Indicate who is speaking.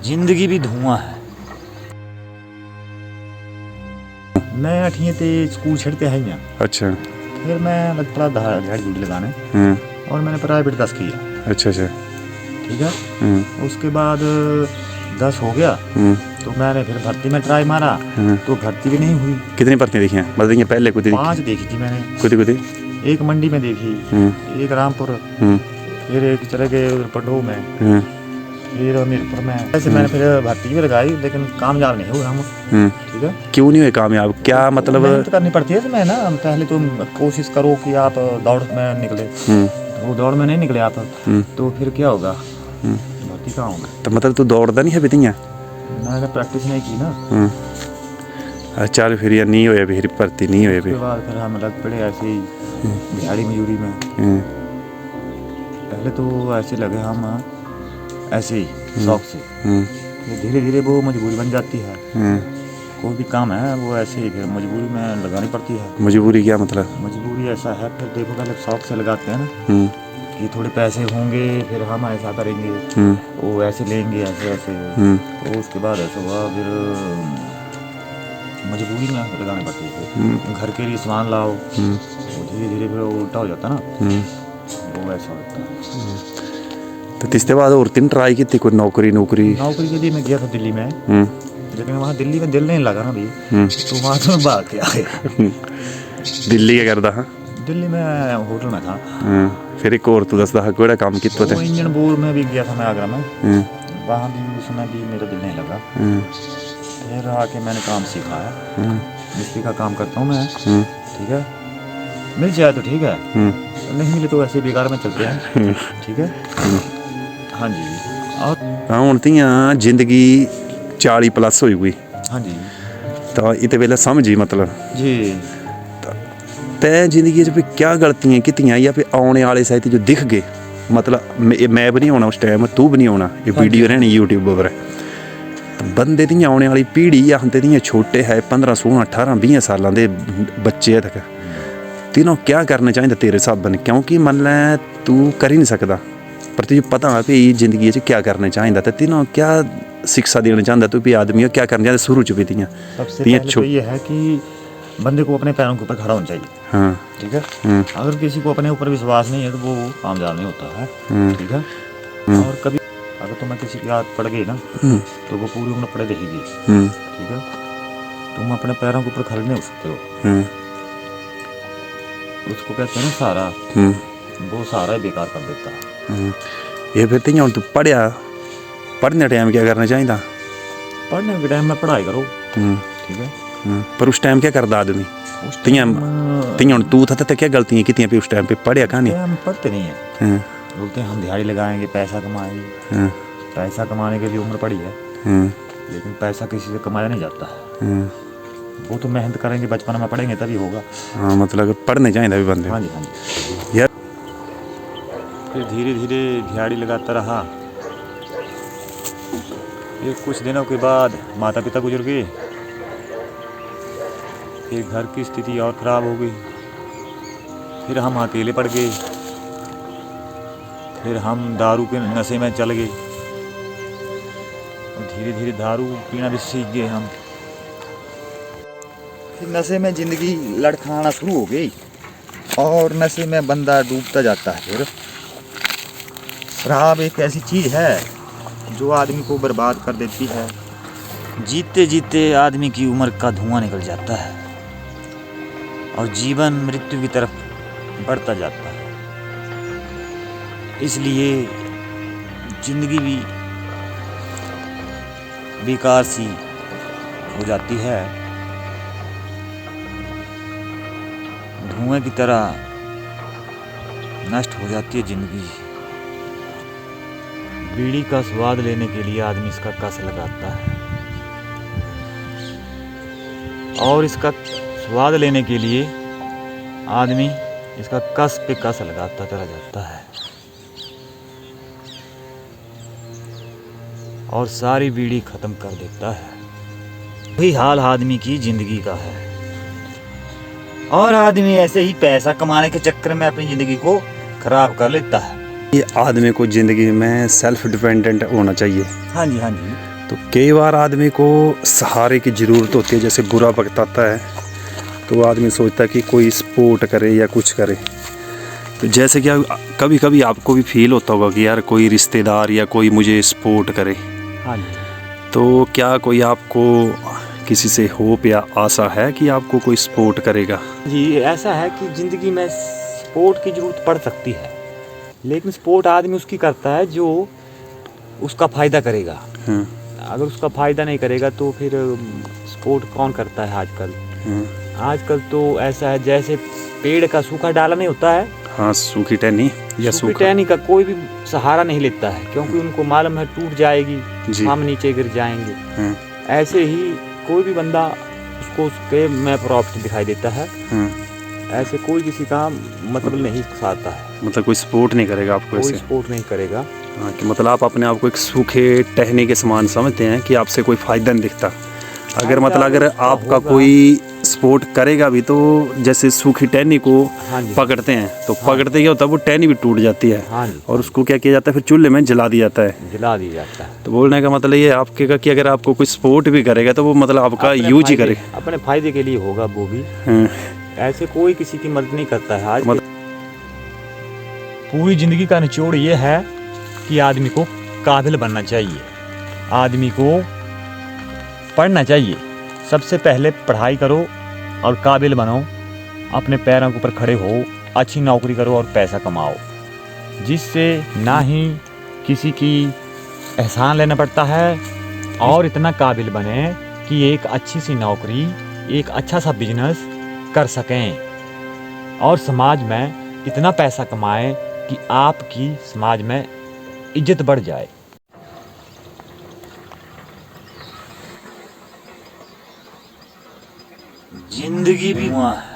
Speaker 1: जिंदगी भी धुआं है। मैं 8वीं ते स्कूल छड़ते है यहाँ।
Speaker 2: अच्छा।
Speaker 1: फिर मैं लग पड़ा झाड़ी झूड़ी लगाने और मैंने प्राइवेट 10 किया।
Speaker 2: अच्छा अच्छा।
Speaker 1: ठीक है। उसके बाद 10 हो गया तो मैंने फिर भर्ती में ट्राई मारा तो भर्ती भी नहीं हुई।
Speaker 2: कितनी भर्ती देखी हैं? मतलब ये पहले कुछ
Speaker 1: 5 देखी थी मैंने।
Speaker 2: कुछ
Speaker 1: एक मंडी में देखी, एक रामपुर, फिर एक चले गए उधर पंडो में, फिर हमीरपुर में। ऐसे मैंने फिर भर्ती भी लगाई लेकिन कामयाब नहीं हुआ हम। ठीक है।
Speaker 2: क्यों नहीं हुए कामयाब? क्या मतलब?
Speaker 1: मेहनत करनी पड़ती है इसमें ना। पहले तुम कोशिश करो कि आप दौड़ में निकले, वो दौड़ में नहीं निकले आप तो फिर क्या होगा? भर्ती कहाँ होगा?
Speaker 2: तो मतलब तू दौड़ता नहीं है बितियाँ?
Speaker 1: मैंने प्रैक्टिस नहीं की ना।
Speaker 2: चल फिर यार नहीं होया, फिर भर्ती नहीं होया।
Speaker 1: उसके बाद फिर हम लग पड़े ऐसे ही दिहाड़ी मजदूरी में। पहले तो ऐसे लगे हम ऐसे ही शौक से, धीरे धीरे वो मजबूरी बन जाती है। कोई भी काम है वो ऐसे ही फिर मजबूरी में लगानी पड़ती है।
Speaker 2: मजबूरी क्या मतलब?
Speaker 1: मजबूरी ऐसा है फिर देखो पहले शौक से लगाते हैं ना कि थोड़े पैसे होंगे फिर हम ऐसा करेंगे, वो ऐसे लेंगे ऐसे ऐसे। तो उसके बाद ऐसा हुआ फिर मजबूरी में लगानी पड़ती है। घर के लिए सामान लाओ, वो धीरे धीरे फिर उल्टा हो जाता ना, वो ऐसा होता है।
Speaker 2: तो इसके बाद और 3 ट्राई की थी कोई नौकरी
Speaker 1: के लिए मैं गया था दिल्ली में, लेकिन वहाँ दिल्ली में दिल नहीं लगा ना भी, तो वहाँ तो मैं भाग के आ गया।
Speaker 2: दिल्ली क्या करता? हाँ
Speaker 1: दिल्ली में होटल में था।
Speaker 2: फिर एक और तू दसदा कोड़ा काम किया था?
Speaker 1: इंजन बोर में भी गया था मैं आगरा में, वहाँ भी उसमें भी मेरा दिल नहीं लगा। फिर आके मैंने काम सीखा है, मिस्त्री का काम करता हूँ मैं। ठीक है, मिल जाए तो ठीक है, नहीं मिले तो ऐसे बेकार में चलते हैं। ठीक है। हाँ जी। और
Speaker 2: हाँ हूँ तो जिंदगी 40+ हुई हुई।
Speaker 1: हाँ जी।
Speaker 2: तो इतने वेले समझी मतलब
Speaker 1: जी
Speaker 2: तै जिंदगी च क्या गलतियां कीतियां या फिर आने वाले साहित्य जो दिख गए? मतलब मैं भी नहीं होना उस टाइम, तू भी नहीं होना, ये वीडियो रहनी यूट्यूब पर। बंदे दी आने वाली पीढ़ी या हंते दी छोटे है 15 16 18 20 साल के बच्चे तक तीनों क्या करना चाहिए तेरे हिसाब ने? क्योंकि मन लै तू कर ही नहीं सकता पर तुझे पता है भी जिंदगी क्या करना चाहिए, तो तीनों क्या शिक्षा देना चाहता तू भी आदमी क्या करना चाहता शुरू च भी दियाँ?
Speaker 1: सबसे पहले तो ये है कि बंदे को अपने पैरों के ऊपर खड़ा होना चाहिए।
Speaker 2: हाँ
Speaker 1: ठीक है। अगर किसी को अपने ऊपर विश्वास नहीं है तो वो कामयाब नहीं होता है। ठीक है। और कभी अगर तुम्हें किसी की आदत पड़ गई ना तो वो पूरी उम्र पड़े रहेगी। ठीक है। तुम अपने पैरों के ऊपर खड़े नहीं हो सकते हो। उसको कहते हैं ना सहारा, वो सहारा ही बेकार कर देता है।
Speaker 2: ये फिर तीन तू पढ़ने टाइम क्या करना चाहिए?
Speaker 1: पढ़ने के टाइम में पढ़ाई करो। ठीक है।
Speaker 2: पर उस टाइम क्या करता आदमी? तियां तू था तो क्या गलतियां की उस टाइम पे? पढ़िया कहानी
Speaker 1: हम पढ़ते नहीं है, बोलते हैं हम दिहाड़ी लगाएंगे पैसा कमाएंगे। पैसा कमाने के लिए उम्र पड़ी है, लेकिन पैसा किसी से कमाया नहीं जाता है। वो तो मेहनत करेंगे, बचपन में पढ़ेंगे तभी होगा।
Speaker 2: हाँ मतलब पढ़ने चाहिए भी बंदे।
Speaker 1: हाँ जी हाँ जी यार। फिर धीरे धीरे दिहाड़ी लगाता रहा। फिर कुछ दिनों के बाद माता पिता गुजर गए। फिर घर की स्थिति और ख़राब हो गई। फिर हम अकेले पड़ गए। फिर हम दारू के नशे में चल गए और धीरे धीरे दारू पीना भी सीख गए हम। फिर नशे में ज़िंदगी लड़खड़ाना शुरू हो गई और नशे में बंदा डूबता जाता है। फिर शराब एक ऐसी चीज़ है जो आदमी को बर्बाद कर देती है। जीते जीते आदमी की उम्र का धुआं निकल जाता है और जीवन मृत्यु की तरफ बढ़ता जाता है। इसलिए जिंदगी भी बेकार सी हो जाती है, धुएं की तरह नष्ट हो जाती है जिंदगी। बीड़ी का स्वाद लेने के लिए आदमी इसका कस लगाता है और इसका स्वाद लेने के लिए आदमी इसका कस पे कस लगाता चला जाता है और सारी बीड़ी खत्म कर देता है। वही हाल आदमी की जिंदगी का है और आदमी ऐसे ही पैसा कमाने के चक्कर में अपनी जिंदगी को खराब कर लेता है।
Speaker 2: ये आदमी को ज़िंदगी में सेल्फ डिपेंडेंट होना चाहिए।
Speaker 1: हाँ जी, हाँ जी।
Speaker 2: तो कई बार आदमी को सहारे की ज़रूरत होती है, जैसे बुरा वक्त आता है तो आदमी सोचता है कि कोई सपोर्ट करे या कुछ करे। तो जैसे कि कभी कभी आपको भी फील होता होगा कि यार कोई रिश्तेदार या कोई मुझे सपोर्ट करे।
Speaker 1: हाँ जी।
Speaker 2: तो क्या कोई आपको किसी से होप या आशा है कि आपको कोई सपोर्ट करेगा?
Speaker 1: जी, ऐसा है कि ज़िंदगी में सपोर्ट की ज़रूरत पड़ सकती है, लेकिन सपोर्ट आदमी उसकी करता है जो उसका फ़ायदा करेगा। अगर उसका फ़ायदा नहीं करेगा तो फिर सपोर्ट कौन करता है आजकल? आजकल तो ऐसा है जैसे पेड़ का सूखा डाला नहीं होता है,
Speaker 2: हाँ, सूखी टहनी या
Speaker 1: सूखी
Speaker 2: सूखा।
Speaker 1: टहनी का कोई भी सहारा नहीं लेता है, क्योंकि उनको मालूम है टूट जाएगी,
Speaker 2: जी।
Speaker 1: हम नीचे गिर जाएंगे। ऐसे ही कोई भी बंदा उसको उसके में प्रॉफिट दिखाई देता है, ऐसे कोई किसी का मतलब नहीं खाता है,
Speaker 2: मतलब कोई सपोर्ट नहीं करेगा आपको
Speaker 1: कोई
Speaker 2: ऐसे।
Speaker 1: सपोर्ट नहीं करेगा।
Speaker 2: हाँ, कि मतलब आप अपने आप को एक सूखे टहनी के समान समझते हैं कि आपसे कोई फ़ायदा नहीं दिखता। अगर मतलब अगर आपका कोई सपोर्ट करेगा भी तो जैसे सूखी टहनी को
Speaker 1: हाँ जी।
Speaker 2: पकड़ते हैं तो पकड़ते क्या होता है, वो टहनी भी टूट जाती है।
Speaker 1: हाँ जी।
Speaker 2: और उसको क्या किया जाता है, फिर चूल्हे में जला दिया जाता है।
Speaker 1: जला दिया जाता है।
Speaker 2: तो बोलने का मतलब ये आपके का कि अगर आपको कोई सपोर्ट भी करेगा तो वो मतलब आपका
Speaker 1: अपने
Speaker 2: यूज ही
Speaker 1: फायदे-
Speaker 2: करे।
Speaker 1: अपने फायदे के लिए होगा वो भी। ऐसे कोई किसी की मदद नहीं करता है। आज पूरी जिंदगी का निचोड़ ये है कि आदमी को काबिल बनना चाहिए, आदमी को पढ़ना चाहिए। सबसे पहले पढ़ाई करो और काबिल बनो, अपने पैरों के ऊपर खड़े हो, अच्छी नौकरी करो और पैसा कमाओ, जिससे ना ही किसी की एहसान लेना पड़ता है और इतना काबिल बने कि एक अच्छी सी नौकरी, एक अच्छा सा बिजनेस कर सकें और समाज में इतना पैसा कमाएं कि आपकी समाज में इज्जत बढ़ जाए। जिंदगी भी वहाँ है।